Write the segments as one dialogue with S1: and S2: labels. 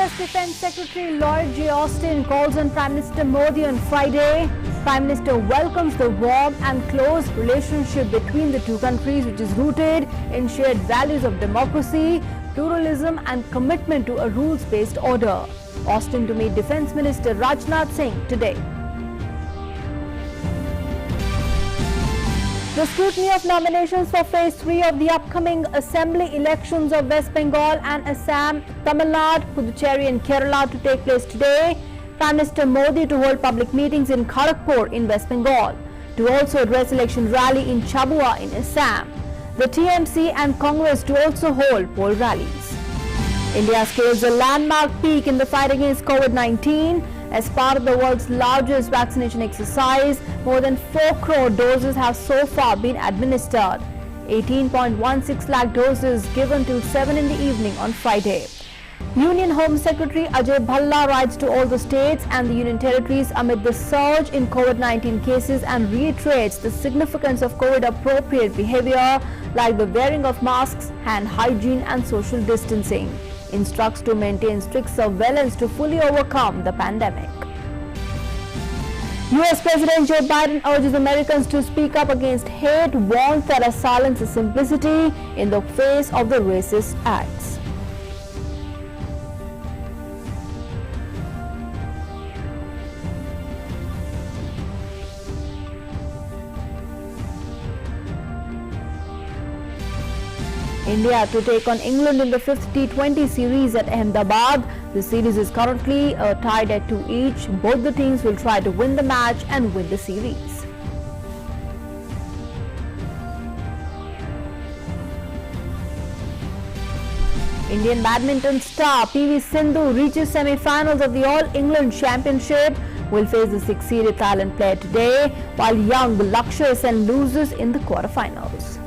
S1: US Defense Secretary Lloyd J. Austin calls on Prime Minister Modi on Friday. Prime Minister welcomes the warm and close relationship between the two countries, which is rooted in shared values of democracy, pluralism and commitment to a rules-based order. Austin to meet Defense Minister Rajnath Singh today. The scrutiny of nominations for Phase 3 of the upcoming Assembly elections of West Bengal and Assam, Tamil Nadu, Puducherry and Kerala to take place today. Prime Minister Modi to hold public meetings in Kharagpur in West Bengal, to also address election rally in Chabua in Assam. The TMC and Congress to also hold poll rallies. India scales a landmark peak in the fight against COVID-19. As part of the world's largest vaccination exercise, more than 4 crore doses have so far been administered. 18.16 lakh doses given till 7 in the evening on Friday. Union Home Secretary Ajay Bhalla writes to all the states and the Union Territories amid the surge in COVID-19 cases and reiterates the significance of COVID-appropriate behavior like the wearing of masks, hand hygiene and social distancing. Instructs to maintain strict surveillance to fully overcome the pandemic. US President Joe Biden urges Americans to speak up against hate, warns that a silence is simplicity in the face of the racist acts. India to take on England in the 5th T20 series at Ahmedabad. The series is currently tied at 2 each. Both the teams will try to win the match and win the series. Indian badminton star PV Sindhu reaches semi-finals of the All-England Championship. Will face the 6-seeded Thailand player today, while young Lakshya Sen loses in the quarterfinals.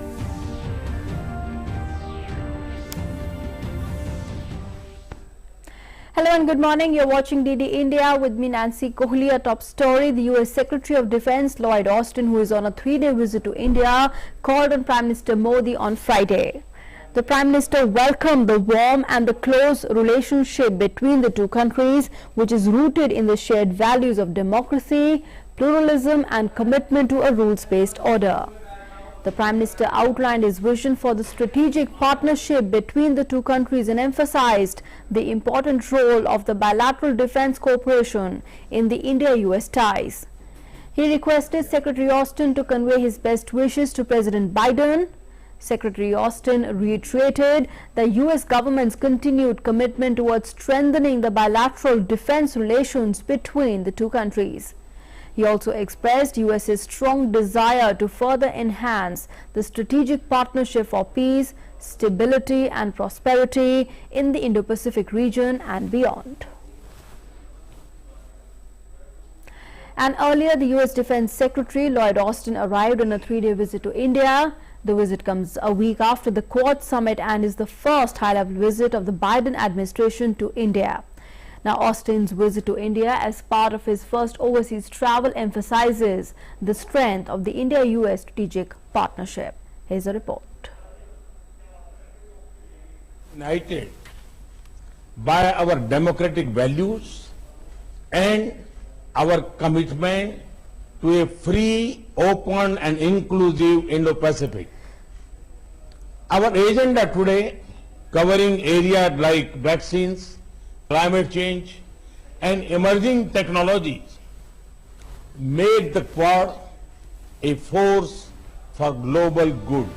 S1: Hello and good morning. You're watching DD India with me, Nancy Kohli. A top story: the US Secretary of Defense Lloyd Austin, who is on a 3-day visit to India, called on Prime Minister Modi on Friday. The Prime Minister welcomed the warm and the close relationship between the two countries, which is rooted in the shared values of democracy, pluralism and commitment to a rules-based order. The Prime Minister outlined his vision for the strategic partnership between the two countries and emphasized the important role of the bilateral defense cooperation in the India-US ties. He requested Secretary Austin to convey his best wishes to President Biden. Secretary Austin reiterated the US government's continued commitment towards strengthening the bilateral defense relations between the two countries. He also expressed US's strong desire to further enhance the strategic partnership for peace, stability and prosperity in the Indo-Pacific region and beyond. And earlier, the US Defense Secretary Lloyd Austin arrived on a 3-day visit to India. The visit comes a week after the Quad summit and is the first high-level visit of the Biden administration to India. Now, Austin's visit to India as part of his first overseas travel emphasizes the strength of the India-US strategic partnership. Here's a report.
S2: United by our democratic values and our commitment to a free, open and inclusive Indo-Pacific. Our agenda today, covering areas like vaccines, climate change and emerging technologies, made the Quad a force for global good.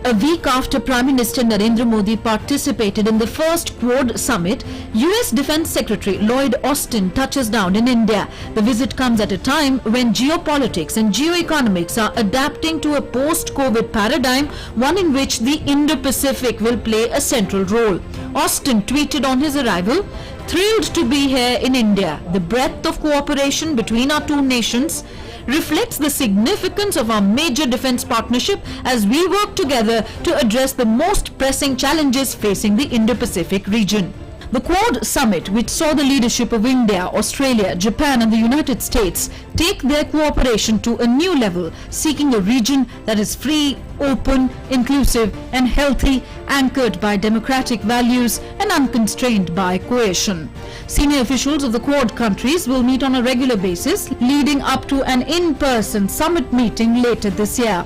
S3: A week after Prime Minister Narendra Modi participated in the first Quad summit, US Defense Secretary Lloyd Austin touches down in India. The visit comes at a time when geopolitics and geoeconomics are adapting to a post-COVID paradigm, one in which the Indo-Pacific will play a central role. Austin tweeted on his arrival, "Thrilled to be here in India. The breadth of cooperation between our two nations reflects the significance of our major defense partnership as we work together to address the most pressing challenges facing the Indo-Pacific region." The Quad Summit, which saw the leadership of India, Australia, Japan and the United States take their cooperation to a new level, seeking a region that is free, open, inclusive and healthy, anchored by democratic values and unconstrained by coercion. Senior officials of the Quad countries will meet on a regular basis, leading up to an in-person summit meeting later this year.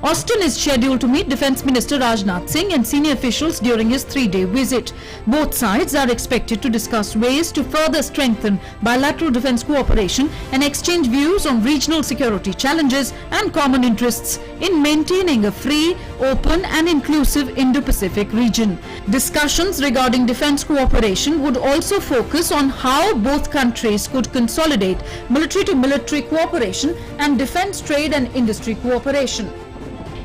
S3: Austin is scheduled to meet Defence Minister Rajnath Singh and senior officials during his 3-day visit. Both sides are expected to discuss ways to further strengthen bilateral defence cooperation and exchange views on regional security challenges and common interests in maintaining a free, open and inclusive Indo-Pacific region. Discussions regarding defence cooperation would also focus on how both countries could consolidate military-to-military cooperation and defence trade and industry cooperation.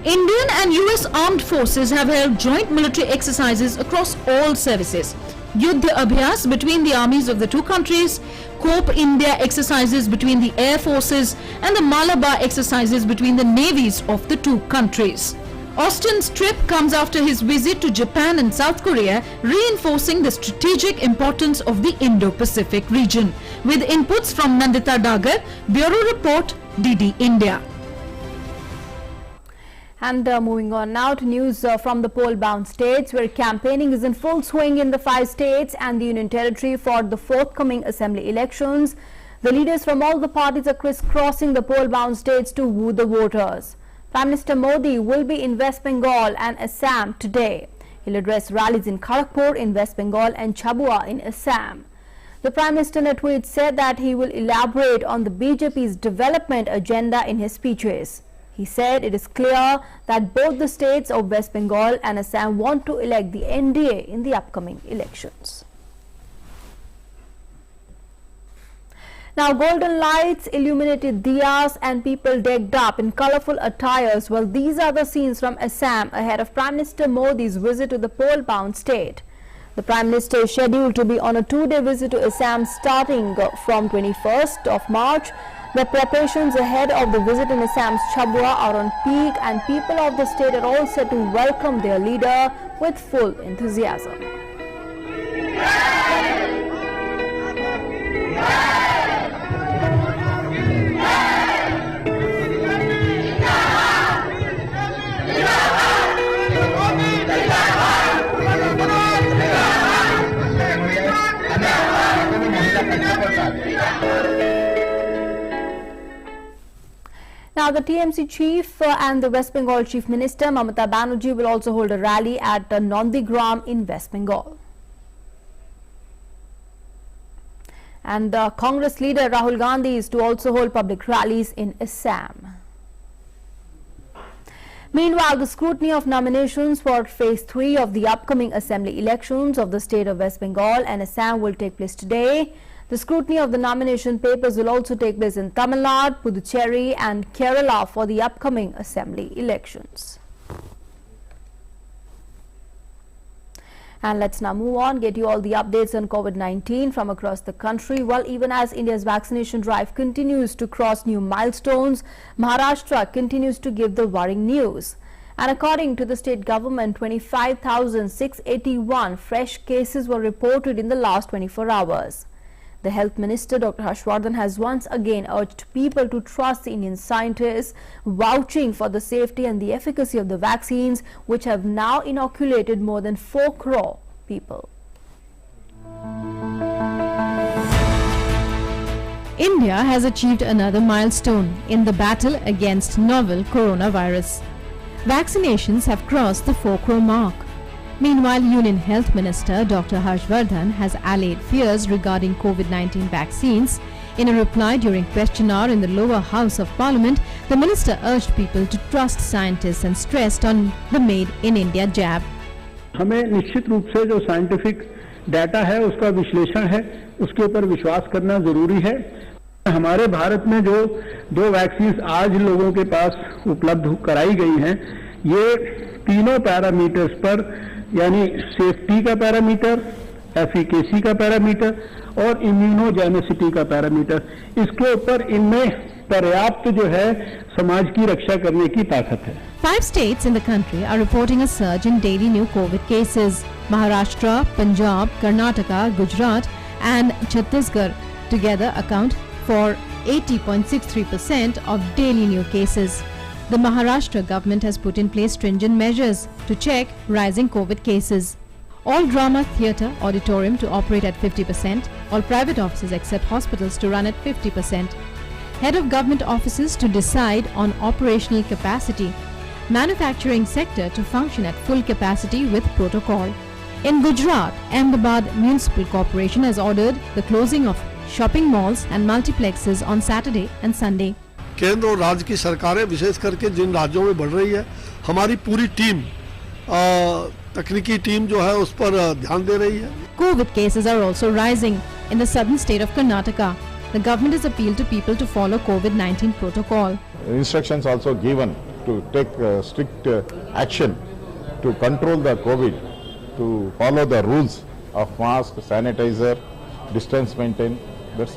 S3: Indian and US armed forces have held joint military exercises across all services. Yuddha Abhyas between the armies of the two countries, COPE India exercises between the air forces and the Malabar exercises between the navies of the two countries. Austin's trip comes after his visit to Japan and South Korea, reinforcing the strategic importance of the Indo-Pacific region. With inputs from Nandita Dagar, Bureau Report, DD India.
S1: And moving on now to news from the poll-bound states, where campaigning is in full swing in the 5 states and the Union Territory for the forthcoming assembly elections. The leaders from all the parties are crisscrossing the poll-bound states to woo the voters. Prime Minister Modi will be in West Bengal and Assam today. He'll address rallies in Kharagpur in West Bengal and Chabua in Assam. The Prime Minister in a tweet said that he will elaborate on the BJP's development agenda in his speeches. He said it is clear that both the states of West Bengal and Assam want to elect the NDA in the upcoming elections. Now, golden lights, illuminated diyas and people decked up in colourful attires. Well, these are the scenes from Assam ahead of Prime Minister Modi's visit to the poll-bound state. The Prime Minister is scheduled to be on a 2-day visit to Assam starting from 21st of March. The preparations ahead of the visit in Assam's Chabua are on peak, and people of the state are all set to welcome their leader with full enthusiasm. Now, the TMC chief and the West Bengal Chief Minister Mamata Banerjee will also hold a rally at Nandigram in West Bengal. And Congress leader Rahul Gandhi is to also hold public rallies in Assam. Meanwhile, the scrutiny of nominations for Phase 3 of the upcoming assembly elections of the state of West Bengal and Assam will take place today. The scrutiny of the nomination papers will also take place in Tamil Nadu, Puducherry and Kerala for the upcoming assembly elections. And let's now move on, get you all the updates on COVID-19 from across the country. Well, even as India's vaccination drive continues to cross new milestones, Maharashtra continues to give the worrying news. And according to the state government, 25,681 fresh cases were reported in the last 24 hours. The Health Minister, Dr. Harshvardhan, has once again urged people to trust the Indian scientists, vouching for the safety and the efficacy of the vaccines, which have now inoculated more than 4 crore people.
S4: India has achieved another milestone in the battle against novel coronavirus. Vaccinations have crossed the 4 crore mark. Meanwhile, Union Health Minister Dr. Harshvardhan has allayed fears regarding COVID-19 vaccines. In a reply during question hour in the lower house of Parliament, the minister urged people to trust scientists and stressed on the Made in India jab.
S5: हमें निश्चित रूप से जो scientific data है उसका विश्लेषण है उसके ऊपर विश्वास करना जरूरी है। हमारे भारत में जो 2 वैक्सीन आज लोगों के पास उपलब्ध कराई गई हैं, ये तीनों पैरामीटर्स पर यानी सेफ्टी का पैरामीटर, एफिकेसी का पैरामीटर और इम्यूनोजेनेसिटी का पैरामीटर। इसके ऊपर इनमें पर्याप्त जो है समाज की रक्षा करने की ताकत है।
S4: 5 states in the country are reporting a surge in daily new COVID cases. Maharashtra, Punjab, Karnataka, Gujarat and Chhattisgarh together account for 80.63% of daily new cases. The Maharashtra government has put in place stringent measures to check rising COVID cases. All drama, theatre, auditorium to operate at 50%, all private offices except hospitals to run at 50%. Head of government offices to decide on operational capacity. Manufacturing sector to function at full capacity with protocol. In Gujarat, Ahmedabad Municipal Corporation has ordered the closing of shopping malls and multiplexes on Saturday and Sunday.
S6: केंद्र और राज्य की सरकारें विशेष करके जिन राज्यों में बढ़ रही है, हमारी पूरी टीम तकनीकी टीम जो है उस पर ध्यान दे रही है।
S4: COVID cases are also rising in the southern state of Karnataka. The government has appealed to people to follow COVID-19 protocol.
S7: Instructions also given to take strict action to control the COVID, to follow the rules of mask, sanitizer, distance maintain. That's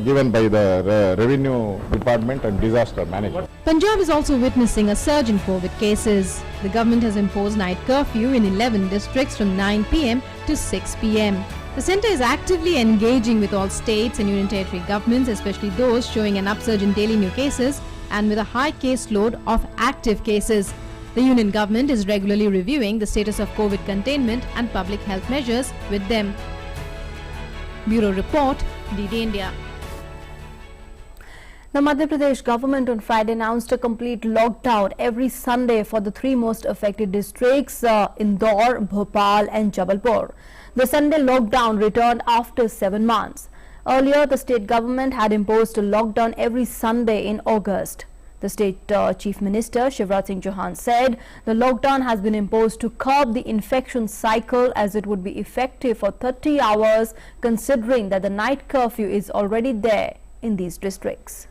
S7: given by the Revenue Department and Disaster Management.
S4: Punjab is also witnessing a surge in COVID cases. The government has imposed night curfew in 11 districts from 9 p.m. to 6 p.m. The centre is actively engaging with all states and union territory governments, especially those showing an upsurge in daily new cases and with a high caseload of active cases. The union government is regularly reviewing the status of COVID containment and public health measures with them. Bureau Report, DD India.
S1: The Madhya Pradesh government on Friday announced a complete lockdown every Sunday for the 3 most affected districts, Indore, Bhopal and Jabalpur. The Sunday lockdown returned after 7 months. Earlier, the state government had imposed a lockdown every Sunday in August. The state Chief Minister Shivraj Singh Chauhan said the lockdown has been imposed to curb the infection cycle as it would be effective for 30 hours considering that the night curfew is already there in these districts.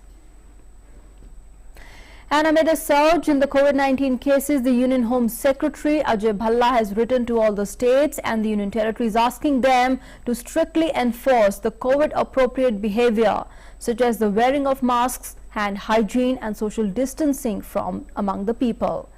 S1: And amid a surge in the COVID-19 cases, the Union Home Secretary Ajay Bhalla has written to all the states and the Union territories asking them to strictly enforce the COVID-appropriate behavior, such as the wearing of masks, hand hygiene and social distancing from among the people.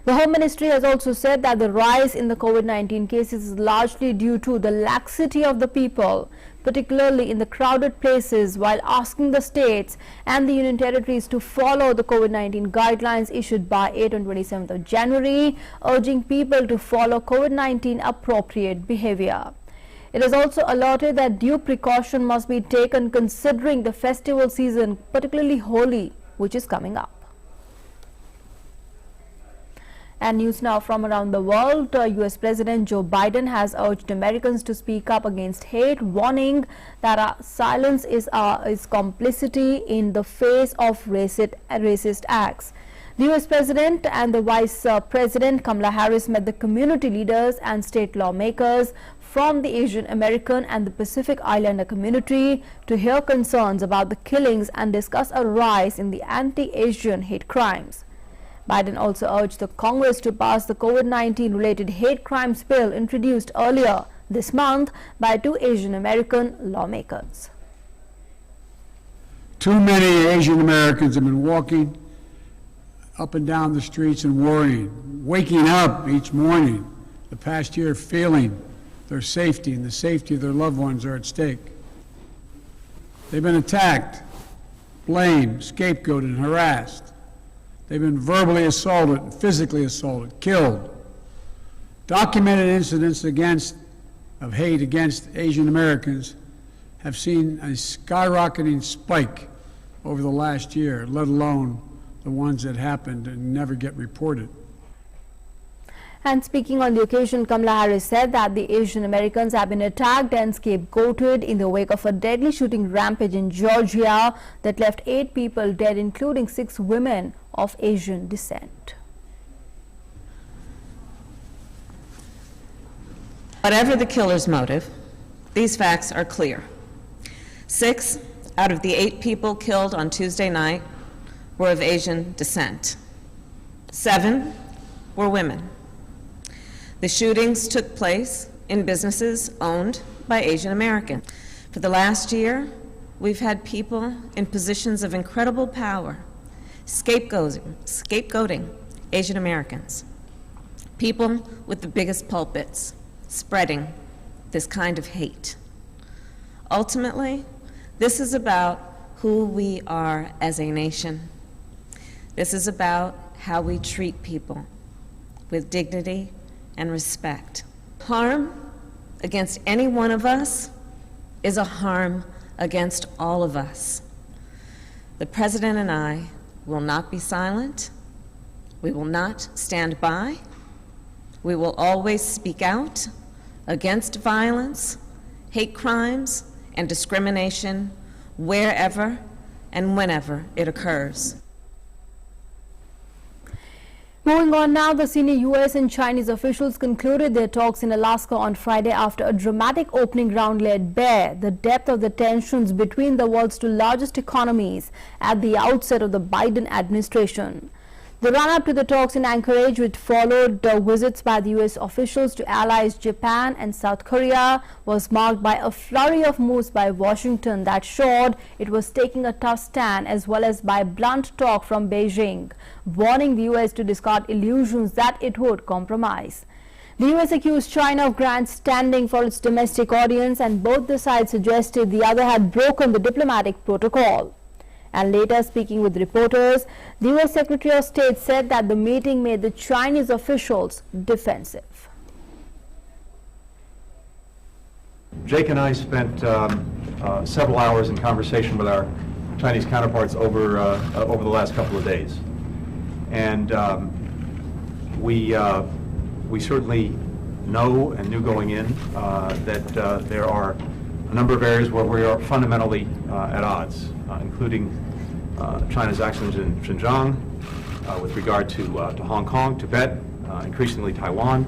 S1: The Home Ministry has also said that the rise in the COVID-19 cases is largely due to the laxity of the people, particularly in the crowded places, while asking the states and the union territories to follow the COVID-19 guidelines issued by 8 and 27th of January, urging people to follow COVID-19 appropriate behavior. It has also alerted that due precaution must be taken considering the festival season, particularly Holi, which is coming up. And news now from around the world. US President Joe Biden has urged Americans to speak up against hate, warning that silence is complicity in the face of racist acts. The US President and the Vice President Kamala Harris met the community leaders and state lawmakers from the Asian American and the Pacific Islander community to hear concerns about the killings and discuss a rise in the anti-Asian hate crimes. Biden also urged the Congress to pass the COVID-19 related hate crimes bill introduced earlier this month by 2 Asian American lawmakers.
S8: Too many Asian Americans have been walking up and down the streets and worrying, waking up each morning the past year feeling their safety and the safety of their loved ones are at stake. They've been attacked, blamed, scapegoated, and harassed. They've been verbally assaulted and physically assaulted, killed. Documented incidents of hate against Asian Americans have seen a skyrocketing spike over the last year, let alone the ones that happened and never get reported.
S1: And speaking on the occasion, Kamala Harris said that the Asian Americans have been attacked and scapegoated in the wake of a deadly shooting rampage in Georgia that left 8 people dead, including 6 women of Asian descent.
S9: Whatever the killer's motive, these facts are clear. 6 out of the 8 people killed on Tuesday night were of Asian descent. 7 were women. The shootings took place in businesses owned by Asian Americans. For the last year, we've had people in positions of incredible power scapegoating Asian Americans, people with the biggest pulpits spreading this kind of hate. Ultimately, this is about who we are as a nation. This is about how we treat people with dignity and respect. Harm against any one of us is a harm against all of us. The President and I will not be silent. We will not stand by. We will always speak out against violence, hate crimes, and discrimination wherever and whenever it occurs.
S1: Moving on now, the senior U.S. and Chinese officials concluded their talks in Alaska on Friday after a dramatic opening round laid bare the depth of the tensions between the world's two largest economies at the outset of the Biden administration. The run-up to the talks in Anchorage, which followed visits by the U.S. officials to allies Japan and South Korea, was marked by a flurry of moves by Washington that showed it was taking a tough stand, as well as by blunt talk from Beijing, warning the U.S. to discard illusions that it would compromise. The U.S. accused China of grandstanding for its domestic audience, and both the sides suggested the other had broken the diplomatic protocol. And later, speaking with reporters, the U.S. Secretary of State said that the meeting made the Chinese officials defensive.
S10: Jake and I spent several hours in conversation with our Chinese counterparts over the last couple of days, and we certainly know and knew going in that there are a number of areas where we are fundamentally at odds, including China's actions in Xinjiang with regard to Hong Kong, Tibet, increasingly Taiwan,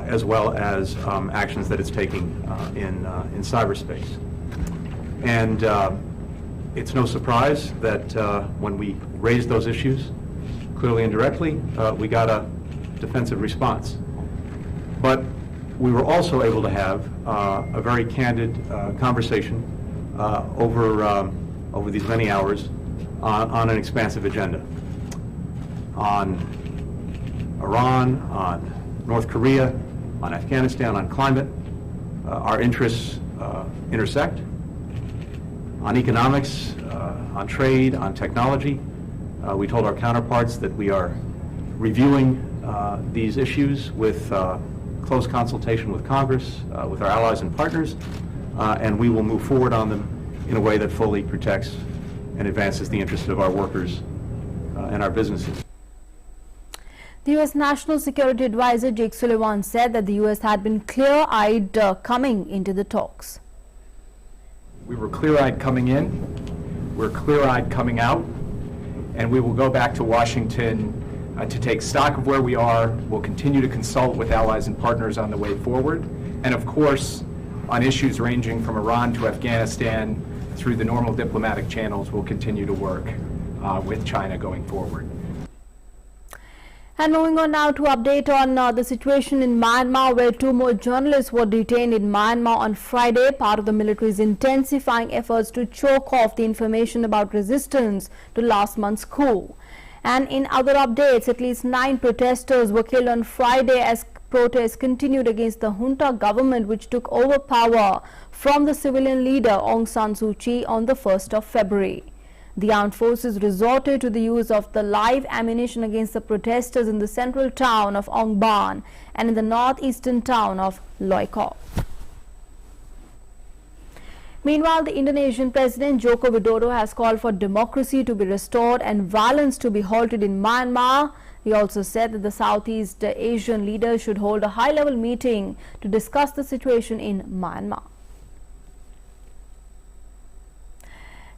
S10: as well as actions that it's taking in cyberspace. And it's no surprise that when we raised those issues, clearly and directly, we got a defensive response. But we were also able to have a very candid conversation over these many hours on an expansive agenda, on Iran, on North Korea, on Afghanistan, on climate. Our interests intersect. On economics, on trade, on technology. We told our counterparts that we are reviewing these issues with close consultation with Congress, with our allies and partners, and we will move forward on them in a way that fully protects and advances the interests of our workers and our businesses.
S1: The U.S. National Security Advisor Jake Sullivan said that the U.S. had been clear-eyed coming into the talks.
S11: We were clear-eyed coming in, we're clear-eyed coming out, and we will go back to Washington to take stock of where we are. We'll continue to consult with allies and partners on the way forward, and of course, on issues ranging from Iran to Afghanistan, through the normal diplomatic channels, we'll continue to work with China going forward.
S1: And moving on now to update on the situation in Myanmar, where 2 more journalists were detained in Myanmar on Friday, part of the military's intensifying efforts to choke off the information about resistance to last month's coup. And in other updates, at least 9 protesters were killed on Friday as protests continued against the junta government, which took over power from the civilian leader Aung San Suu Kyi on the 1st of February. The armed forces resorted to the use of the live ammunition against the protesters in the central town of Ong Ban and in the northeastern town of Loikor. Meanwhile, the Indonesian President Joko Widodo has called for democracy to be restored and violence to be halted in Myanmar. He also said that the Southeast Asian leaders should hold a high-level meeting to discuss the situation in Myanmar.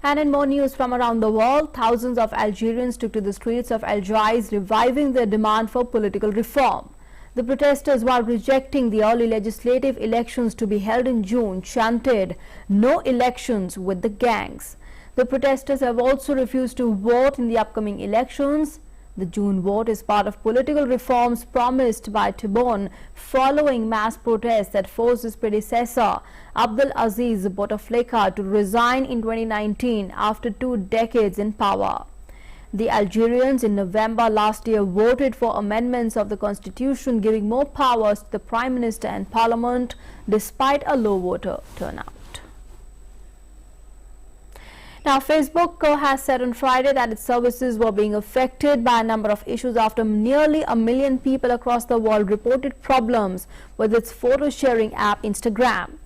S1: And in more news from around the world, thousands of Algerians took to the streets of Algiers, reviving their demand for political reform. The protesters, while rejecting the early legislative elections to be held in June, chanted, "No elections with the gangs." The protesters have also refused to vote in the upcoming elections. The June vote is part of political reforms promised by Tibon following mass protests that forced his predecessor, Abdul Aziz Bouteflika, to resign in 2019 after 2 decades in power. The Algerians in November last year voted for amendments of the constitution giving more powers to the Prime Minister and Parliament despite a low voter turnout. Now, Facebook has said on Friday that its services were being affected by a number of issues after nearly 1 million people across the world reported problems with its photo-sharing app Instagram.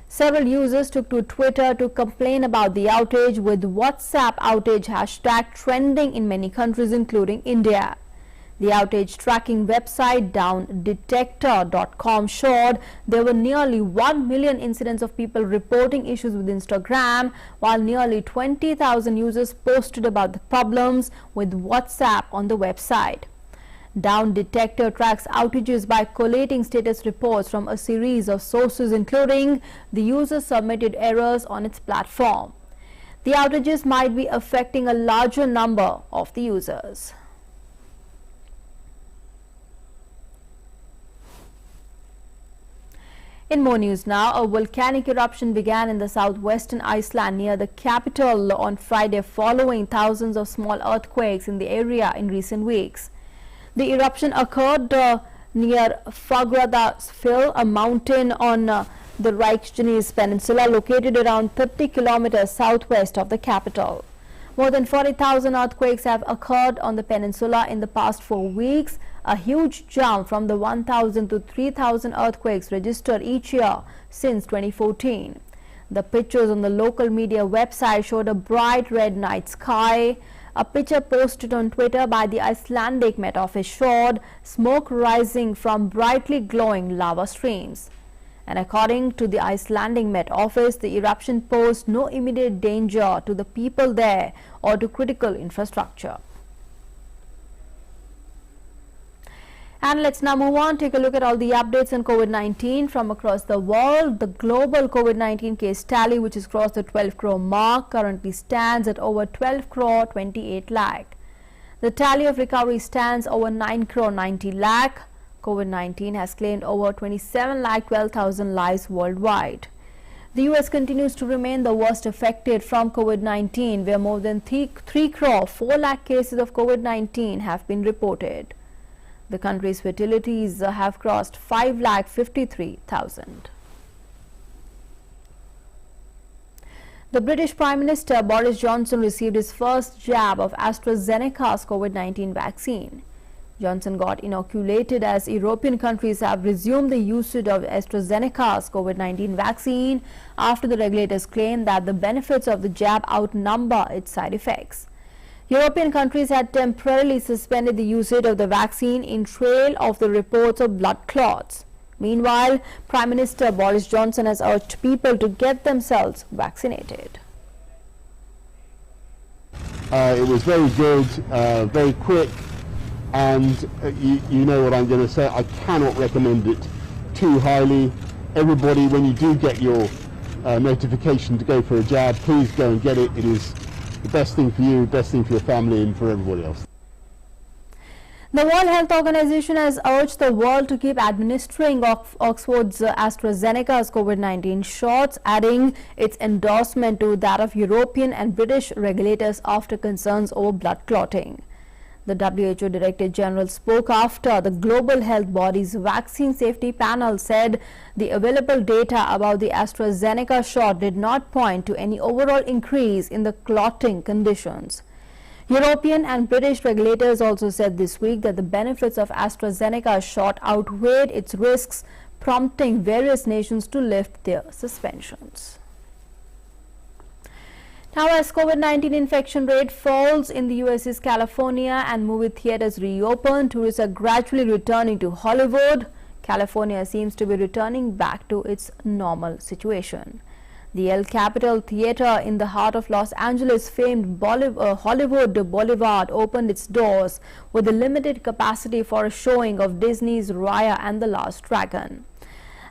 S1: Several users took to Twitter to complain about the outage, with WhatsApp outage hashtag trending in many countries including India. The outage tracking website downdetector.com showed there were nearly 1 million incidents of people reporting issues with Instagram, while nearly 20,000 users posted about the problems with WhatsApp on the website. Down Detector tracks outages by collating status reports from a series of sources, including the user submitted errors on its platform. The outages might be affecting a larger number of the users. In more news now, a volcanic eruption began in the southwestern Iceland near the capital on Friday, following thousands of small earthquakes in the area in recent weeks. The eruption occurred near Fagradalsfjall, a mountain on the Reykjanes Peninsula located around 30 kilometers southwest of the capital. More than 40,000 earthquakes have occurred on the peninsula in the past 4 weeks, a huge jump from the 1,000 to 3,000 earthquakes registered each year since 2014. The pictures on the local media website showed a bright red night sky. A picture posted on Twitter by the Icelandic Met Office showed smoke rising from brightly glowing lava streams. And according to the Icelandic Met Office, the eruption posed no immediate danger to the people there or to critical infrastructure. And let's now move on, take a look at all the updates on COVID-19 from across the world. The global COVID-19 case tally, which has crossed the 12 crore mark, currently stands at over 12 crore 28 lakh. The tally of recovery stands over 9 crore 90 lakh. COVID-19 has claimed over 27 lakh 12,000 lives worldwide. The US continues to remain the worst affected from COVID-19, where more than 3 crore 4 lakh cases of COVID-19 have been reported. The country's fatalities have crossed 5 lakh 53,000. The British Prime Minister Boris Johnson received his first jab of AstraZeneca's COVID-19 vaccine. Johnson got inoculated as European countries have resumed the usage of AstraZeneca's COVID-19 vaccine after the regulators claimed that the benefits of the jab outnumber its side effects. European countries had temporarily suspended the usage of the vaccine in trail of the reports of blood clots. Meanwhile, Prime Minister Boris Johnson has urged people to get themselves vaccinated.
S12: It was very good, very quick, and you know what I'm going to say. I cannot recommend it too highly. Everybody, when you do get your notification to go for a jab, please go and get it. It is the best thing for you, best thing for your family and for everybody else.
S1: The World Health Organization has urged the world to keep administering Oxford's AstraZeneca's COVID-19 shots, adding its endorsement to that of European and British regulators after concerns over blood clotting. The WHO Director General spoke after the global health body's vaccine safety panel said the available data about the AstraZeneca shot did not point to any overall increase in the clotting conditions. European and British regulators also said this week that the benefits of AstraZeneca's shot outweighed its risks, prompting various nations to lift their suspensions. Now, as COVID-19 infection rate falls in the US's California and movie theaters reopen, tourists are gradually returning to Hollywood. California seems to be returning back to its normal situation. The El Capital Theater in the heart of Los Angeles' famed Hollywood Boulevard opened its doors with a limited capacity for a showing of Disney's Raya and the Last Dragon.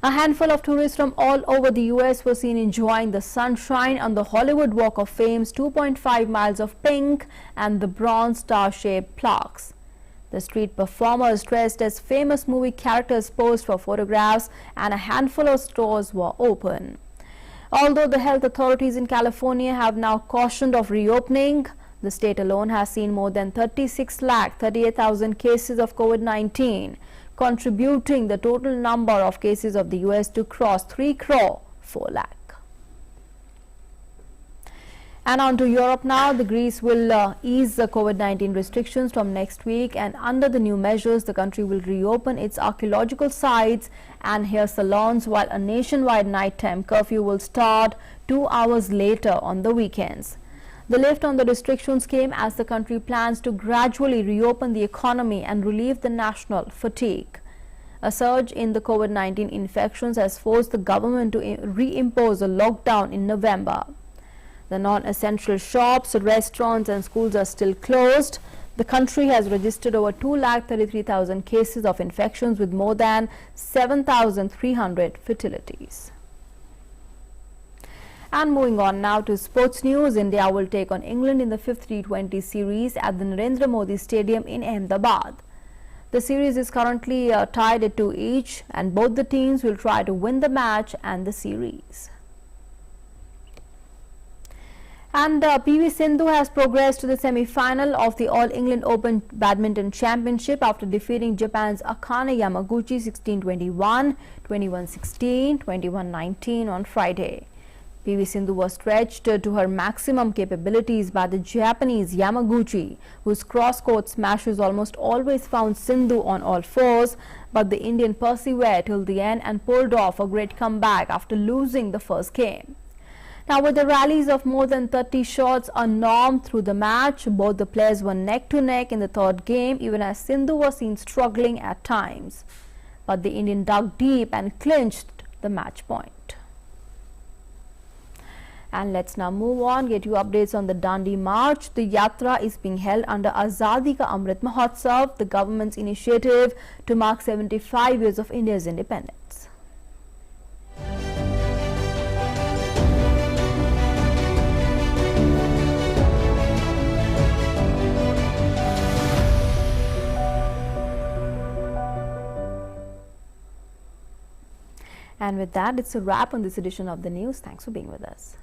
S1: A handful of tourists from all over the US were seen enjoying the sunshine on the Hollywood Walk of Fame's 2.5 miles of pink and the bronze star-shaped plaques. The street performers dressed as famous movie characters posed for photographs, and a handful of stores were open. Although the health authorities in California have now cautioned of reopening, the state alone has seen more than 36,38,000 cases of COVID-19, contributing the total number of cases of the US to cross 3 crore 4 lakh. And on to Europe now. The Greece will ease the COVID-19 restrictions from next week, and under the new measures, the country will reopen its archaeological sites and hair salons, while a nationwide nighttime curfew will start 2 hours later on the weekends. The lift on the restrictions came as the country plans to gradually reopen the economy and relieve the national fatigue. A surge in the COVID-19 infections has forced the government to reimpose a lockdown in November. The non-essential shops, restaurants and schools are still closed. The country has registered over 2,33,000 cases of infections with more than 7,300 fatalities. And moving on now to sports news, India will take on England in the 5th T20 series at the Narendra Modi Stadium in Ahmedabad. The series is currently tied at 2 each, and both the teams will try to win the match and the series. And PV Sindhu has progressed to the semi-final of the All England Open Badminton Championship after defeating Japan's Akana Yamaguchi 16-21, 21-16, 21-19 on Friday. PV Sindhu was stretched to her maximum capabilities by the Japanese Yamaguchi, whose cross-court smashes almost always found Sindhu on all fours, but the Indian persevered till the end and pulled off a great comeback after losing the first game. Now, with the rallies of more than 30 shots a norm through the match, both the players were neck to neck in the third game, even as Sindhu was seen struggling at times. But the Indian dug deep and clinched the match point. And let's now move on, get you updates on the Dandi March. The Yatra is being held under Azadi Ka Amrit Mahotsav, the government's initiative to mark 75 years of India's independence. And with that, it's a wrap on this edition of the news. Thanks for being with us.